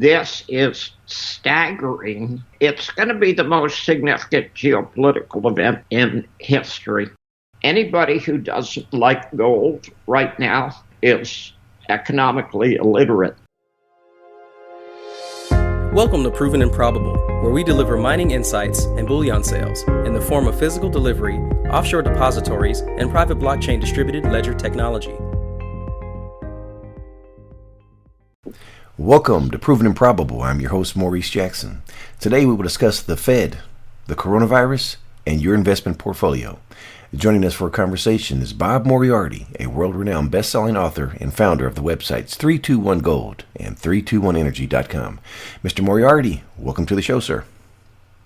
This is staggering. It's going to be the most significant geopolitical event in history. Anybody who doesn't like gold right now is economically illiterate. Welcome to Proven and Probable, where we deliver mining insights and bullion sales in the form of physical delivery, offshore depositories, and private blockchain distributed ledger technology. Welcome to Proven and Probable. I'm your host, Maurice Jackson. Today we will discuss the Fed, the coronavirus, and your investment portfolio. Joining us for a conversation is Bob Moriarty, a world-renowned best-selling author and founder of the websites 321Gold and 321Energy.com. Mr. Moriarty, welcome to the show, sir.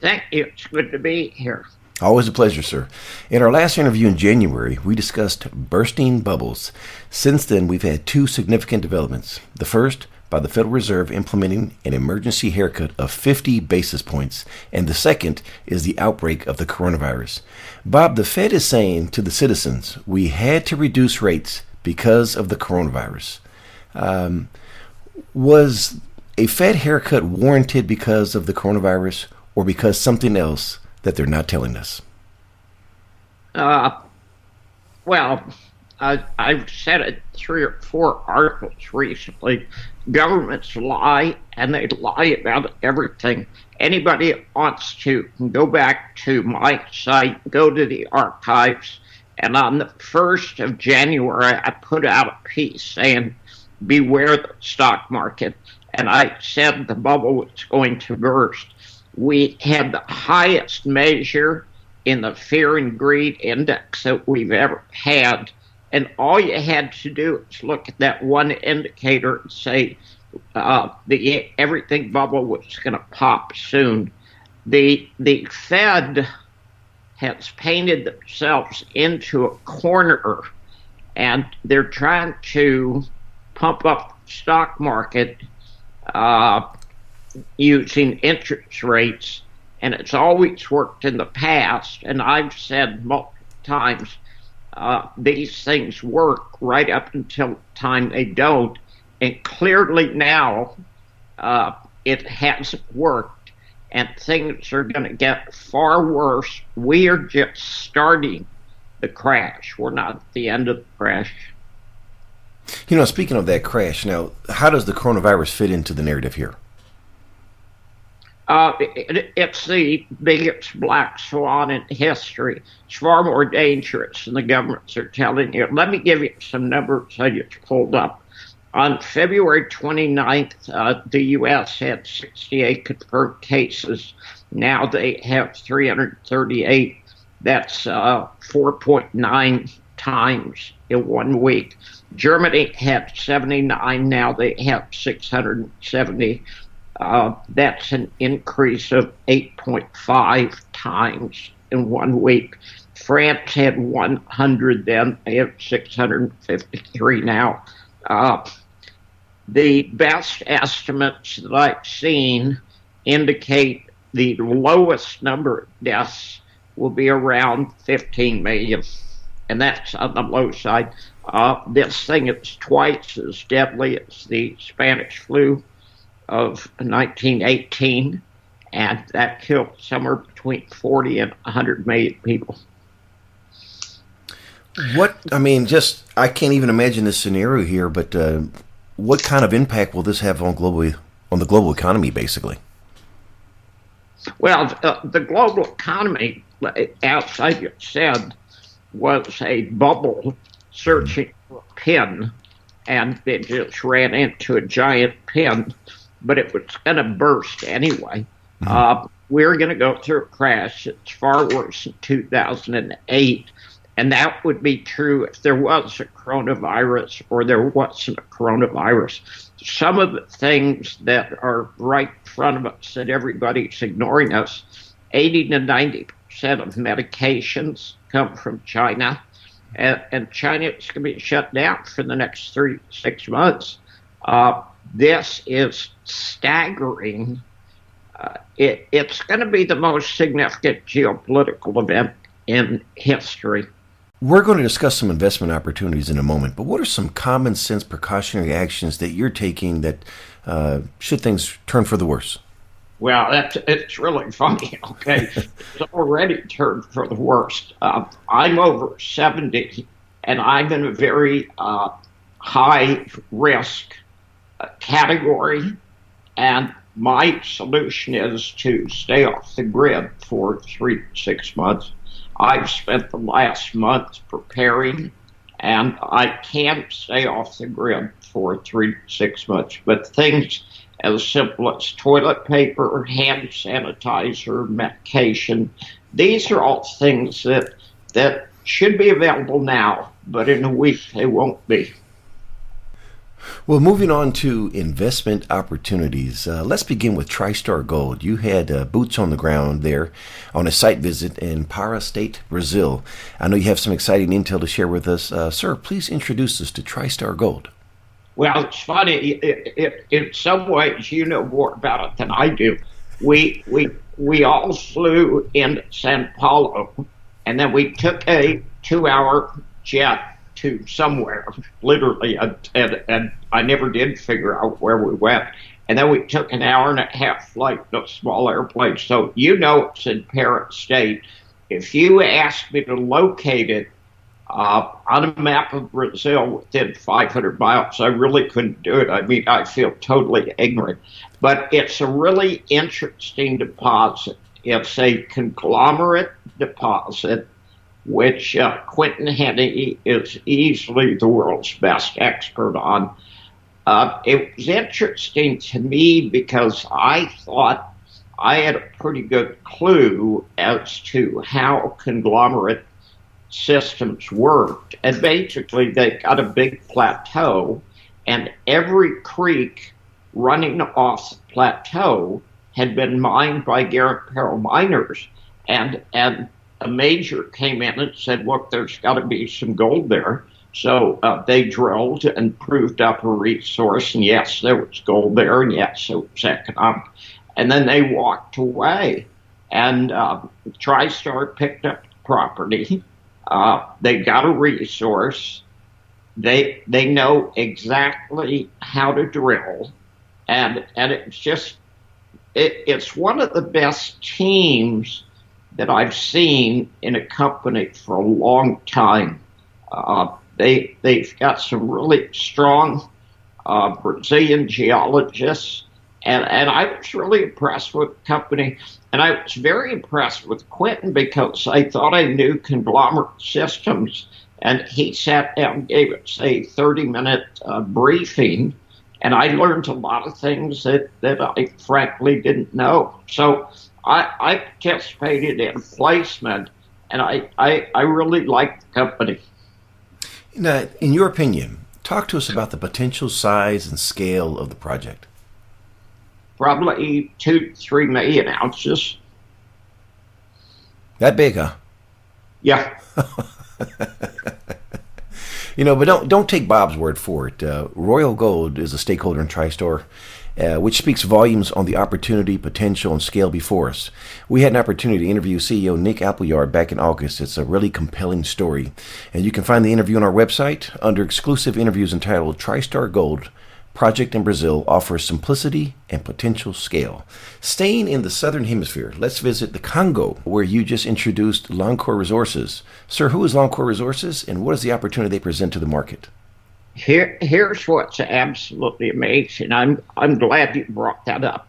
Thank you. It's good to be here. Always a pleasure, sir. In our last interview in January, we discussed bursting bubbles. Since then, we've had two significant developments. The first, by the Federal Reserve implementing an emergency haircut of 50 basis points, and the second is the outbreak of the coronavirus. Bob, the Fed is saying to the citizens, we had to reduce rates because of the coronavirus. Was a Fed haircut warranted because of the coronavirus or because something else that they're not telling us? I've said it 3 or 4 articles recently. Governments lie, and they lie about everything. Anybody that wants to can go back to my site, go to the archives, and on the 1st of January, I put out a piece saying, beware the stock market, and I said the bubble was going to burst. We had the highest measure in the fear and greed index that we've ever had. And all you had to do is look at that one indicator and say the everything bubble was going to pop soon. The Fed has painted themselves into a corner, and they're trying to pump up the stock market using interest rates, and it's always worked in the past. And I've said multiple times, these things work right up until the time they don't. And clearly now it hasn't worked, and things are going to get far worse. We are just starting the crash. We're not at the end of the crash. You know, speaking of that crash, now, how does the coronavirus fit into the narrative here? It's the biggest black swan in history. It's far more dangerous than the governments are telling you. Let me give you some numbers I just pulled up. On February 29th, the U.S. had 68 confirmed cases. Now they have 338. That's 4.9 times in 1 week. Germany had 79. Now they have 670. That's an increase of 8.5 times in 1 week. France had 100 then. They have 653 now. The best estimates that I've seen indicate the lowest number of deaths will be around 15 million. And that's on the low side. This thing is twice as deadly as the Spanish flu of 1918, and that killed somewhere between 40 and 100 million people. I can't even imagine this scenario here, but what kind of impact will this have on the global economy, basically? Well, the global economy, as I just said, was a bubble searching for a pin, and it just ran into a giant pin, but it was going to burst anyway. We're going to go through a crash. It's far worse than 2008. And that would be true if there was a coronavirus or there wasn't a coronavirus. Some of the things that are right in front of us that everybody's ignoring us, 80 to 90% of medications come from China. And China is going to be shut down for the next 3 to 6 months. This is staggering. It's going to be the most significant geopolitical event in history. We're going to discuss some investment opportunities in a moment, but what are some common sense precautionary actions that you're taking that should things turn for the worse? Well, it's really funny. Okay, it's already turned for the worst. I'm over 70, and I'm in a very high risk category, and my solution is to stay off the grid for 3 to 6 months. I've spent the last month preparing, and I can stay off the grid for 3 to 6 months. But things as simple as toilet paper, hand sanitizer, medication, these are all things that should be available now, but in a week they won't be. Well, moving on to investment opportunities, let's begin with TriStar Gold. You had boots on the ground there on a site visit in Para State, Brazil. I know you have some exciting intel to share with us. Sir, please introduce us to TriStar Gold. Well, it's funny. In some ways, you know more about it than I do. We all flew into Sao Paulo, and then we took a 2-hour jet to somewhere, literally, and I never did figure out where we went. And then we took an hour and a half flight in a small airplane. So you know it's in Para State. If you asked me to locate it on a map of Brazil within 500 miles, I really couldn't do it. I mean, I feel totally ignorant. But it's a really interesting deposit. It's a conglomerate deposit, which Quentin Henney is easily the world's best expert on. It was interesting to me because I thought I had a pretty good clue as to how conglomerate systems worked. And basically, they got a big plateau, and every creek running off the plateau had been mined by Garrett Perel miners. And a major came in and said, look, there's got to be some gold there. So they drilled and proved up a resource, and yes, there was gold there, and yes, it was economic. And then they walked away, and TriStar picked up the property. They got a resource. They know exactly how to drill, and it's just it's one of the best teams that I've seen in a company for a long time. They've got some really strong Brazilian geologists, and I was really impressed with the company. And I was very impressed with Quentin because I thought I knew conglomerate systems, and he sat down and gave us a 30-minute briefing, and I learned a lot of things that I frankly didn't know. So I participated in placement, and I really liked the company. Now, in your opinion, talk to us about the potential size and scale of the project. Probably 2 to 3 million ounces. That big, huh? Yeah. But don't take Bob's word for it. Royal Gold is a stakeholder in TriStar, which speaks volumes on the opportunity, potential, and scale before us. We had an opportunity to interview CEO Nick Appleyard back in August. It's a really compelling story. And you can find the interview on our website under exclusive interviews entitled TriStar Gold Project in Brazil offers simplicity and potential scale. Staying in the southern hemisphere, let's visit the Congo, where you just introduced L'Encore Resources. Sir, who is L'Encore Resources, and what is the opportunity they present to the market? Here's what's absolutely amazing. I'm glad you brought that up.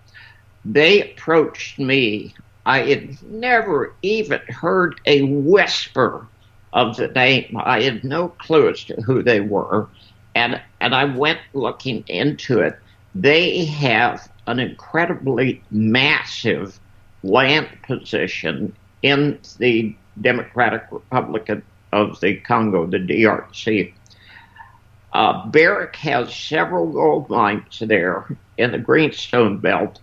They approached me. I had never even heard a whisper of the name. I had no clue as to who they were. And I went looking into it. They have an incredibly massive land position in the Democratic Republic of the Congo, the DRC. Barrick has several gold mines there in the Greenstone Belt,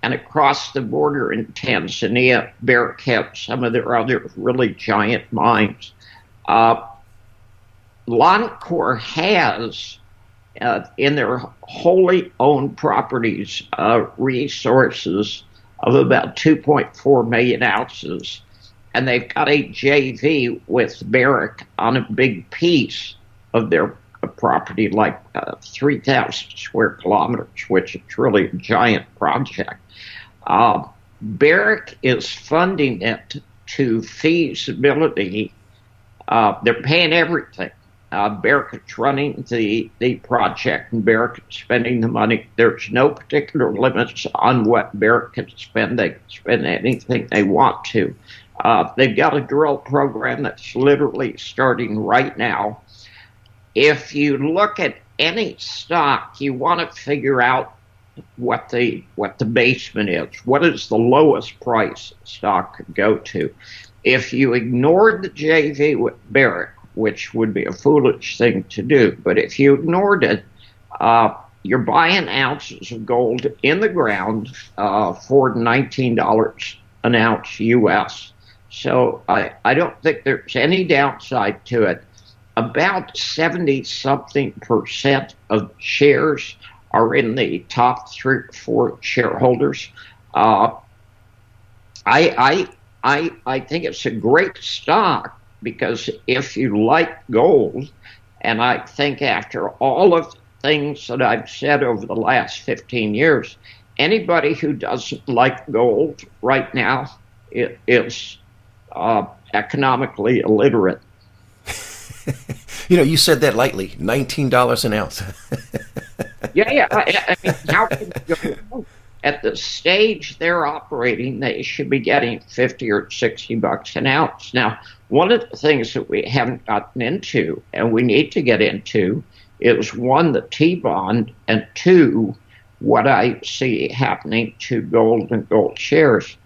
and across the border in Tanzania, Barrick has some of their other really giant mines. L'Encore has, in their wholly owned properties, resources of about 2.4 million ounces. and they've got a JV with Barrick on a big piece of their property, like 3,000 square kilometers, which is really a giant project. Barrick is funding it to feasibility. They're paying everything. Barrick is running the project, and Barrick is spending the money. There's no particular limits on what Barrick can spend. They can spend anything they want to. They've got a drill program that's literally starting right now. If you look at any stock, you want to figure out what the basement is. What is the lowest price stock could go to? If you ignored the JV with Barrick, which would be a foolish thing to do, but if you ignored it, you're buying ounces of gold in the ground for $19 an ounce US. So I don't think there's any downside to it. About 70-something% of shares are in the top 3 or 4 shareholders. I think it's a great stock because if you like gold, and I think after all of the things that I've said over the last 15 years, anybody who doesn't like gold right now is economically illiterate. You said that lightly, $19 an ounce. Yeah. I mean, how can you go at the stage they're operating? They should be getting $50 or $60 an ounce. Now, one of the things that we haven't gotten into, and we need to get into, is one, the T-bond, and two, what I see happening to gold and gold shares.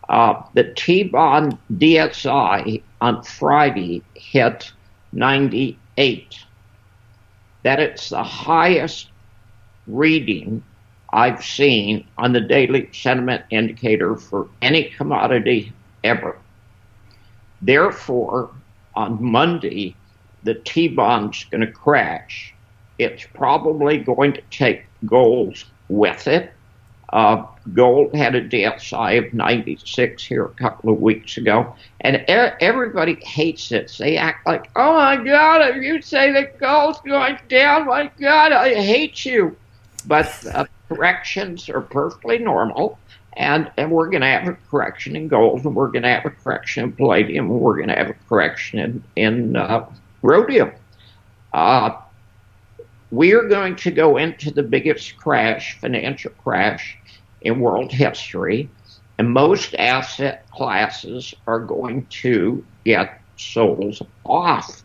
The T-bond DSI on Friday hit 98. That is the highest reading I've seen on the daily sentiment indicator for any commodity ever. Therefore, on Monday, the T-bond's going to crash. It's probably going to take gold with it. Gold had a DSI of 96 here a couple of weeks ago, and everybody hates it. They act like, oh my God, if you say that gold's going down, my God, I hate you. But corrections are perfectly normal, and we're going to have a correction in gold, and we're going to have a correction in palladium, and we're going to have a correction in rhodium. We are going to go into the biggest financial crash in world history, and most asset classes are going to get sold off.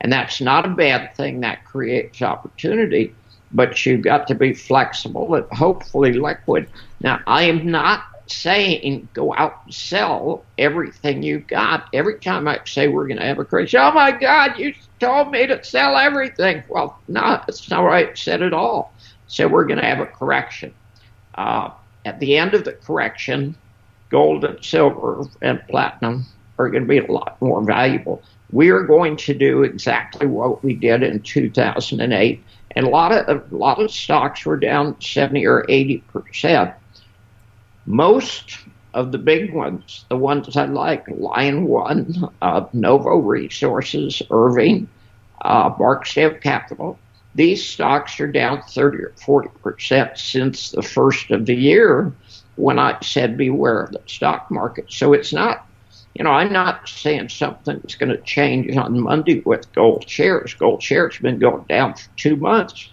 And that's not a bad thing. That creates opportunity, but you've got to be flexible and hopefully liquid. Now, I am not saying go out and sell everything you've got. Every time I say we're going to have a crash, oh my God, you told me to sell everything. Well, no, that's not what I said at all. So we're going to have a correction. At the end of the correction, gold and silver and platinum are going to be a lot more valuable. We are going to do exactly what we did in 2008, and a lot of stocks were down 70 or 80%. Most of the big ones, the ones I like, Lion One, Novo Resources, Irving, Barksdale Capital, these stocks are down 30 or 40% since the first of the year when I said beware of the stock market. So it's not, I'm not saying something's going to change on Monday with gold shares. Gold shares have been going down for 2 months.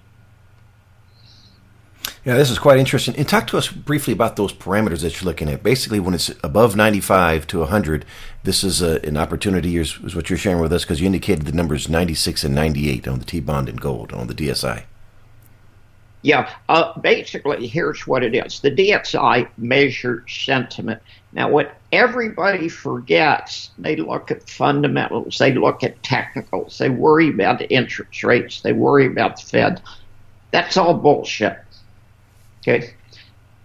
Yeah, this is quite interesting. And talk to us briefly about those parameters that you're looking at. Basically, when it's above 95 to 100, this is an opportunity, is what you're sharing with us, because you indicated the numbers 96 and 98 on the T-bond and gold on the DSI. Yeah, basically, here's what it is. The DSI measures sentiment. Now, what everybody forgets, they look at fundamentals, they look at technicals, they worry about the interest rates, they worry about the Fed. That's all bullshit. Okay,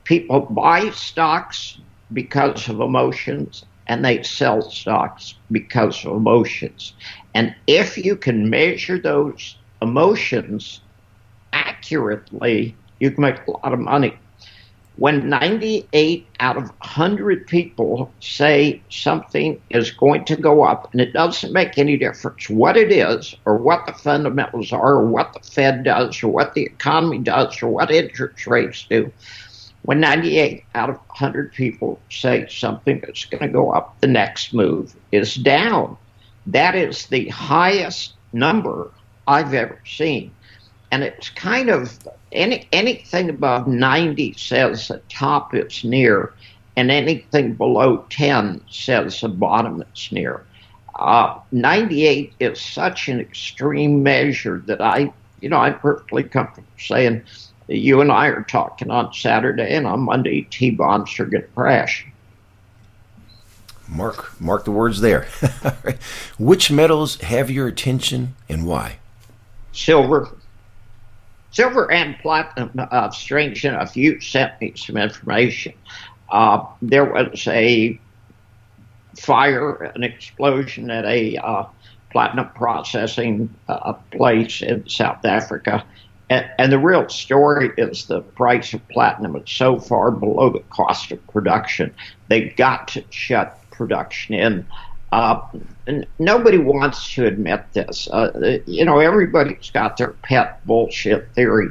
people buy stocks because of emotions, and they sell stocks because of emotions. And if you can measure those emotions accurately, you can make a lot of money. When 98 out of 100 people say something is going to go up, and it doesn't make any difference what it is, or what the fundamentals are, or what the Fed does, or what the economy does, or what interest rates do, when 98 out of 100 people say something that's going to go up, the next move is down. That is the highest number I've ever seen. And it's kind of anything above 90 says the top is near, and anything below 10 says the bottom is near. 98 is such an extreme measure that I'm perfectly comfortable saying you and I are talking on Saturday, and on Monday, T-bonds are going to crash. Mark the words there. Which metals have your attention and why? Silver and platinum. Strange enough, you sent me some information. There was a fire, an explosion at a platinum processing place in South Africa. And the real story is the price of platinum is so far below the cost of production, they got to shut production in. And nobody wants to admit this. Everybody's got their pet bullshit theory.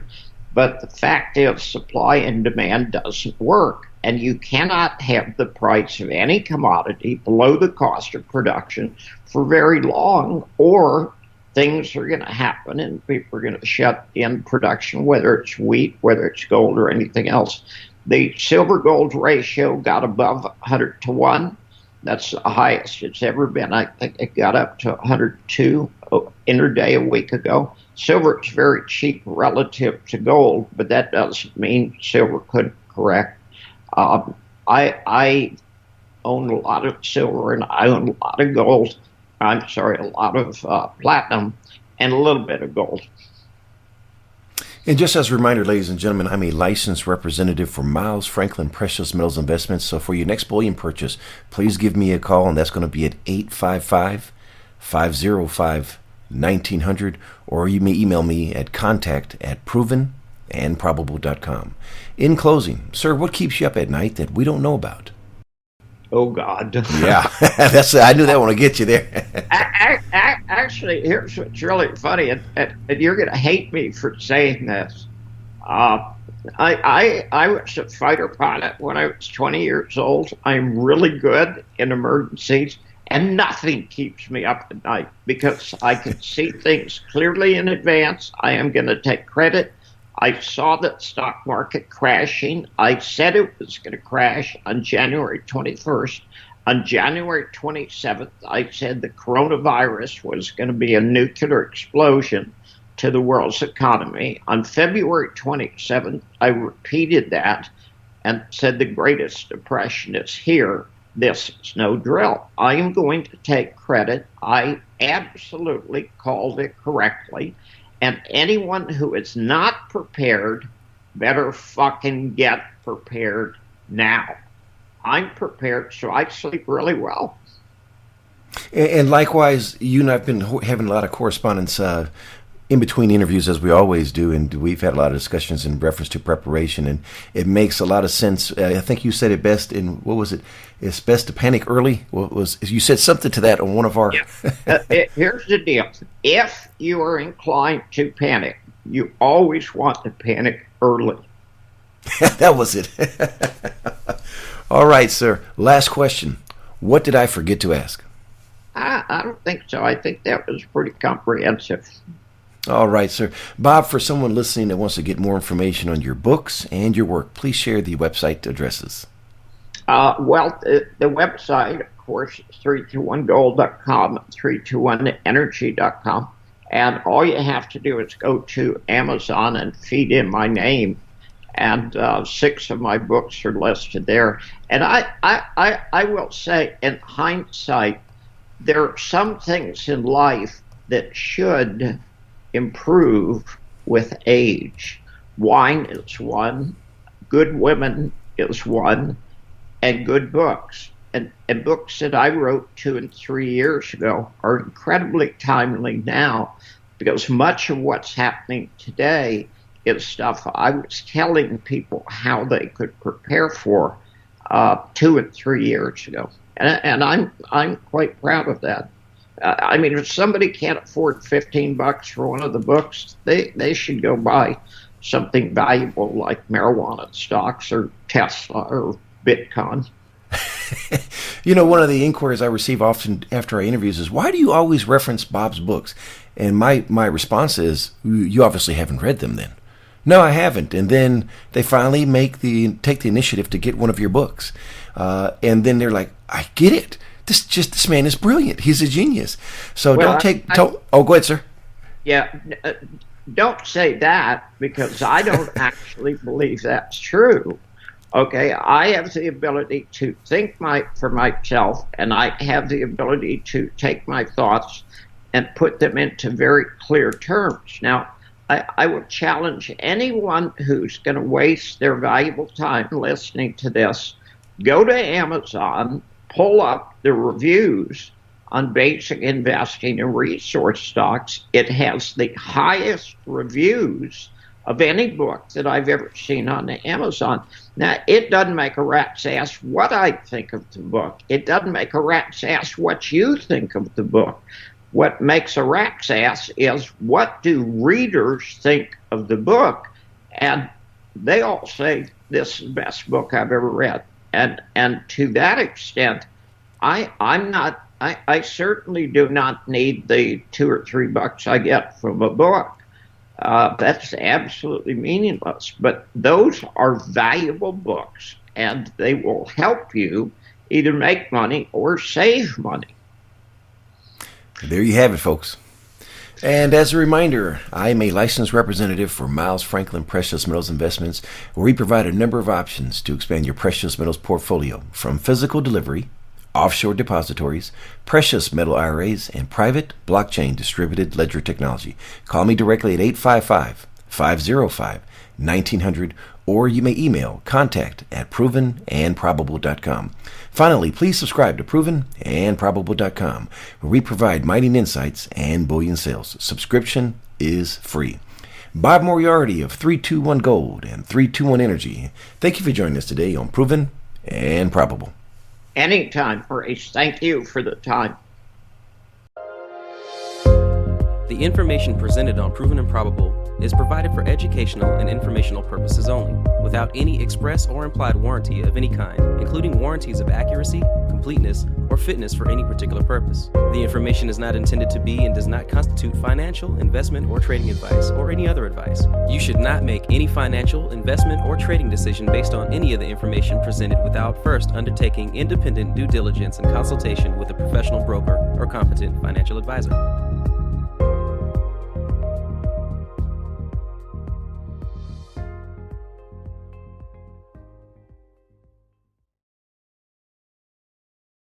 But the fact is, supply and demand doesn't work. And you cannot have the price of any commodity below the cost of production for very long, or things are going to happen and people are going to shut in production, whether it's wheat, whether it's gold, or anything else. The silver-gold ratio got above 100 to 1. That's the highest it's ever been. I think it got up to 102 intraday a week ago. Silver is very cheap relative to gold, but that doesn't mean silver couldn't correct. I own a lot of silver, and I own a lot of gold. A lot of platinum, and a little bit of gold. And just as a reminder, ladies and gentlemen, I'm a licensed representative for Miles Franklin Precious Metals Investments. So for your next bullion purchase, please give me a call, and that's going to be at 855-505-1900, or you may email me at contact@provenandprobable.com. In closing, sir, what keeps you up at night that we don't know about? Oh, God. Yeah, I knew that one would get you there. Actually, here's what's really funny, and you're going to hate me for saying this. I was a fighter pilot when I was 20 years old. I'm really good in emergencies, and nothing keeps me up at night because I can see things clearly in advance. I am going to take credit. I saw the stock market crashing. I said it was going to crash on January 21st. On January 27th, I said the coronavirus was going to be a nuclear explosion to the world's economy. On February 27th, I repeated that and said the greatest depression is here. This is no drill. I am going to take credit. I absolutely called it correctly. And anyone who is not prepared better fucking get prepared now. I'm prepared, so I sleep really well. And likewise, you and I have been having a lot of correspondence in between interviews, as we always do, and we've had a lot of discussions in reference to preparation, and it makes a lot of sense. I think you said it best in, what was it? It's best to panic early. You said something to that on one of our... Yeah. Here's the deal. If you are inclined to panic, you always want to panic early. That was it. All right, sir. Last question. What did I forget to ask? I don't think so. I think that was pretty comprehensive. All right, sir. Bob, for someone listening that wants to get more information on your books and your work, please share the website addresses. The website, of course, is 321gold.com, 321energy.com. And all you have to do is go to Amazon and feed in my name. And 6 of my books are listed there. And I will say, in hindsight, there are some things in life that should improve with age. Wine is one, good women is one, and good books. And books that I wrote 2 and 3 years ago are incredibly timely now, because much of what's happening today is stuff I was telling people how they could prepare for 2 and 3 years ago, and I'm quite proud of that. I mean, if somebody can't afford $15 for one of the books, they should go buy something valuable like marijuana stocks or Tesla or Bitcoin. One of the inquiries I receive often after our interviews is, why do you always reference Bob's books? And my response is, you obviously haven't read them then. No, I haven't. And then they finally take the initiative to get one of your books. And then they're like, I get it. This man is brilliant. He's a genius. So go ahead, sir. Yeah, don't say that, because I don't actually believe that's true. Okay, I have the ability to think for myself, and I have the ability to take my thoughts and put them into very clear terms. Now, I will challenge anyone who's going to waste their valuable time listening to this. Go to Amazon, pull up the reviews on basic investing and resource stocks. It has the highest reviews of any book that I've ever seen on Amazon. Now, it doesn't make a rat's ass what I think of the book. It doesn't make a rat's ass what you think of the book. What makes a rat's ass is, what do readers think of the book? And they all say, this is the best book I've ever read. And to that extent, I certainly do not need the $2 or $3 I get from a book. That's absolutely meaningless. But those are valuable books, and they will help you either make money or save money. There you have it, folks. And as a reminder, I am a licensed representative for Miles Franklin Precious Metals Investments, where we provide a number of options to expand your precious metals portfolio, from physical delivery, offshore depositories, precious metal IRAs, and private blockchain distributed ledger technology. Call me directly at 855-505-1900, or you may email contact@provenandprobable.com. Finally, please subscribe to provenandprobable.com, where we provide mining insights and bullion sales. Subscription is free. Bob Moriarty of 321 Gold and 321 Energy, thank you for joining us today on Proven and Probable. Anytime, Maurice. Thank you for the time. The information presented on Proven and Probable is provided for educational and informational purposes only, without any express or implied warranty of any kind, including warranties of accuracy, completeness, or fitness for any particular purpose. The information is not intended to be and does not constitute financial, investment, or trading advice, or any other advice. You should not make any financial, investment, or trading decision based on any of the information presented without first undertaking independent due diligence and consultation with a professional broker or competent financial advisor.